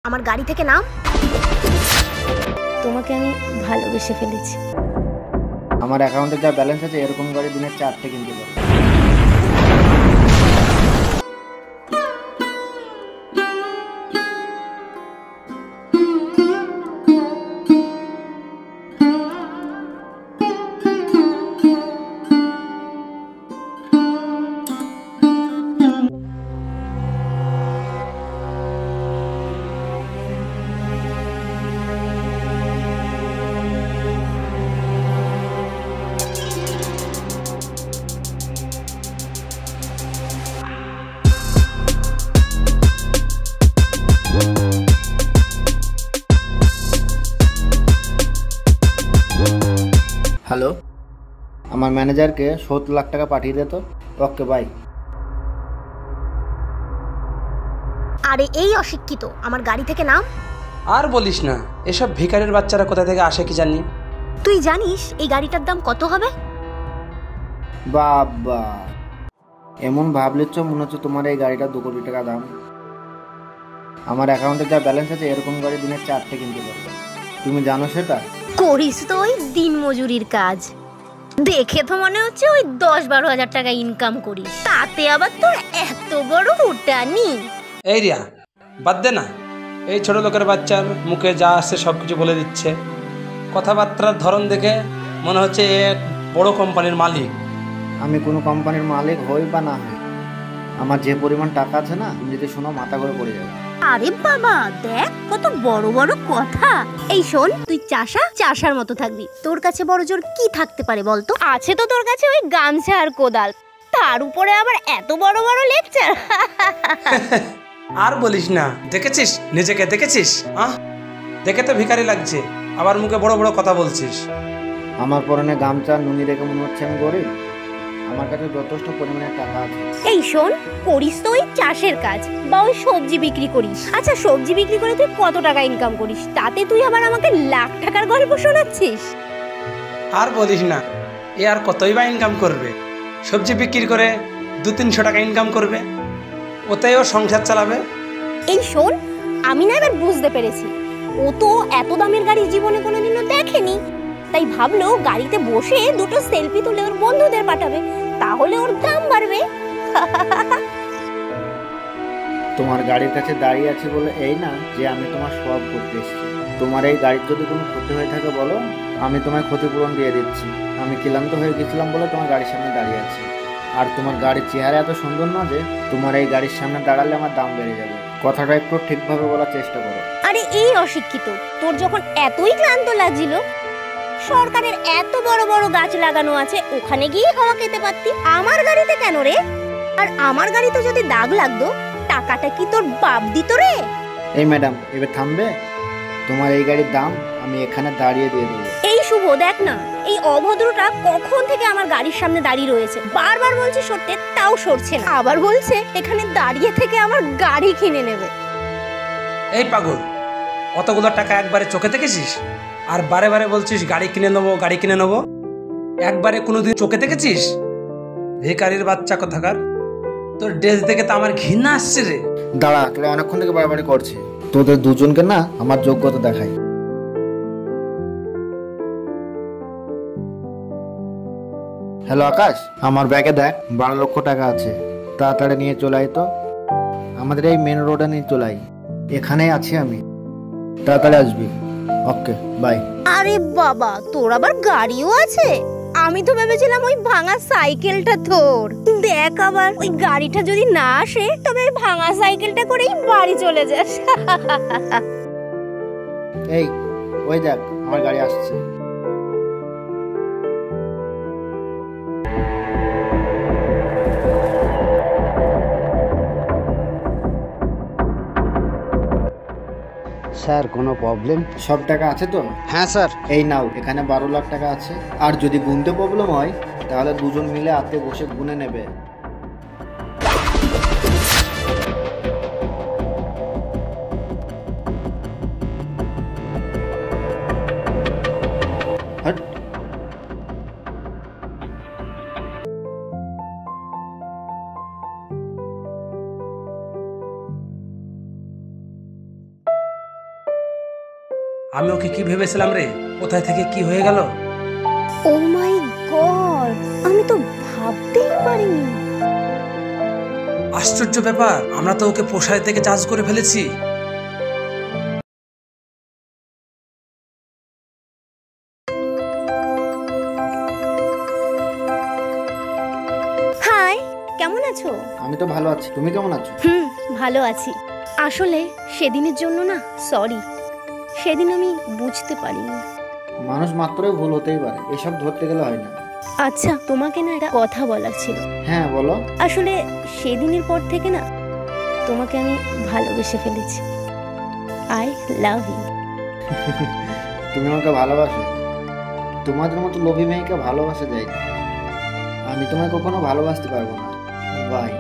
আমার গাড়ি থেকে নাম। তোমাকে আমি ভালোবেসে ফেলেছি। আমার অ্যাকাউন্টে যা ব্যালেন্স আছে এরকম গাড়ি দিনে 4টে কিনতে পারবো। হ্যালো, আমার ম্যানেজারকে 70 লাখ টাকা পাঠিয়ে দে তো। Okay bye. আরে এই অশিক্ষিত, আমার গাড়ি থেকে নাম। আর বলিস না, এসব ভিখারির বাচ্চারা কোথা থেকে আসে কি জানি। তুই জানিস এই গাড়িটার দাম কত হবে? বাবা, এমন ভাবলেছ মনে হচ্ছে তোমার এই গাড়িটা 2 কোটি টাকা দাম। আমার অ্যাকাউন্টে যা ব্যালেন্স আছে এরকম গাড়ি দিনে 4টে কিনতে পারবো। তুমি জানো সেটা? করিস তো ওই দিন মজুরির কাজ। দেখে তো মনে হচ্ছে ওই 10-12 হাজার টাকা ইনকাম করিস, তাতে আবার তোর এত বড় উঠানি। এই রিয়া, বাদ দে না। এই ছোট লোকের বাচ্চার মুখে যা আসছে সব কিছু বলে দিচ্ছে। কথাবার্তার ধরন দেখে মনে হচ্ছে এ এক বড় কোম্পানির মালিক। আমি কোনো কোম্পানির মালিক হই বা না হই, আমার যে পরিমাণ টাকা আছে না, তুমি যদি শোনো মাথা করে পড়ে যাবে। আরে বাবা, দেখ কত বড় বড় কথা। এই শোন, তুই চাষার মতো থাকবি। তোর কাছে বড় জোর কি থাকতে পারে বলতো? আছে তো তোর কাছে ওই গামছা আর কোদাল, তার উপরে আবার এত বড় বড় লেকচার। আর বলিস না, দেখেছিস নিজেকে, দেখেছিস? দেখে তো ভিখারি লাগছে, আবার মুখে বড় বড় কথা বলছিস। আমার পরনে গামছা নুনি রেখে মনে হচ্ছে আমি গরিব? আমার কাছে যথেষ্ট পরিমাণে টাকা আছে। এই শোন, করিস তো ওই চাষের কাজ বা ওই সবজি বিক্রি করিস। আচ্ছা, সবজি বিক্রি করে তুই কত টাকা ইনকাম করিস? তাতে তুই আবার আমাকে লাখ টাকার গল্প শোনাচ্ছিস। আর বলিস না, এ আর কতই বা ইনকাম করবে? সবজি বিক্রি করে 200-300 টাকা ইনকাম করবে, ওতেই ও সংসার চালাবে। এই শোন, আমি না এবার বুঝতে পেরেছি, ও তো এত দামের গাড়ি জীবনে কোনোদিনও দেখেনি, তাই ভাবলো গাড়িতে বসে দুটো সেলফি তুলে ওর বন্ধুদের পাঠাবে, তাহলে ওর দাম বাড়বে। তোমার গাড়ির কাছে দাঁড়িয়ে আছি বলে এই না যে আমি তোমার সব করতে এসেছি। তোমার এই গাড়ির যদি কোনো ক্ষতি হয়ে থাকে বলো, আমি তোমায় ক্ষতিপূরণ দিয়ে দিচ্ছি। আমি ক্লান্ত হয়ে গেছিলাম বলে তোমার গাড়ির সামনে দাঁড়িয়ে আছি। আর তোমার গাড়ির চেহারা এত সুন্দর না যে তোমার এই গাড়ির সামনে দাঁড়ালে আমার দাম বেড়ে যাবে। কথাটা একটু ঠিকভাবে বলার চেষ্টা করো। আরে এই অশিক্ষিত, তোর যখন এতই ক্লান্ত লাগছিল, সরকারের এত বড় বড় গাছ লাগানো আছে, ওখানে গিয়ে হাওয়া খেতে পারতি। আমার গাড়িতে কেন রে? আর আমার গাড়িতে যদি দাগ লাগতো, টাকাটা কি তোর বাপ দিত রে? এই ম্যাডাম, এবার থামবে? তোমার এই গাড়ির দাম আমি এখানে দাঁড়িয়ে দিয়ে দেবো। এই শুভ, দেখ না, এই অভদ্রটা কখন থেকে আমার গাড়ির সামনে দাঁড়িয়ে রয়েছে। বারবার বলছি সরতে, তাও সরছে না। আবার বলছে এখানে দাঁড়িয়ে থেকে আমার গাড়ি কিনে নেবে। এই পাগল, অতগুলো টাকা একবারে চোখে দেখেছিস? আর বারে বারে বলছিস গাড়ি কিনে নেবো, গাড়ি কিনে নেবো। একবারে কোনোদিন চোখে দেখেছিস? ভিখারির বাচ্চা কোথাকার, তোর ড্রেস দেখে তো আমার ঘৃণা আসছে রে। দাঁড়া, তোরা অনেকক্ষণ থেকে বাড়াবাড়ি করছে। তোদের দুজনকে না আমার যোগ্যতা দেখাই। হ্যালো আকাশ, আমার ব্যাগে দেখ 12 লক্ষ টাকা আছে, তাড়াতাড়ি নিয়ে চলে আয় তো। আমাদের এই মেন রোডে নিয়ে চলে আয়, এখানেই আছি আমি, তাড়াতাড়ি আসবি। Okay bye. আরে বাবা, তোর আবার গাড়িও আছে? আমি তো ভেবেছিলাম ওই ভাঙা সাইকেলটা তোর। দেখ, আবার ওই গাড়িটা যদি না আসে, তবে ভাঙা সাইকেলটা করেই বাড়ি চলে যাস। এই ওই দেখ, আমার গাড়ি আসছে। স্যার কোনো প্রবলেম? সব টাকা আছে তো? হ্যাঁ স্যার। এই নাও, এখানে 12 লাখ টাকা আছে। আর যদি গুনতে প্রবলেম হয় তাহলে দুজন মিলে হাতে বসে গুনে নেবে। হট। আমি ওকে কি ভেবেছিলাম রে, কোথায় থেকে কি হয়ে গেল। ও মাই গড, আমি তো ভাবতেই পারিনি। আশ্চর্য ব্যাপার, আমরা তো ওকে পোষায় থেকে চার্জ করে ফেলেছি। হাই, কেমন আছো? আমি তো ভালো আছি, তুমি কেমন আছো? ভালো আছি। আসলে সেদিনের জন্য না সরি, সেদিন আমি বুঝতে পারিনি। মানুষ মাত্রই ভুল হতেই পারে, এসব ধরতে গেলে হয় না। আচ্ছা, তোমাকে না একটা কথা বলার ছিল। হ্যাঁ বলো। আসলে সেদিনের পর থেকে না তোমাকে আমি ভালোবেসে ফেলেছি। I love you. তুমি আমাকে ভালোবাসো? তোমাদের মতো লোভী মেয়েকে ভালোবাসা যায় না। আমি তোমায় কখনো ভালোবাসতে পারবো না। বাই।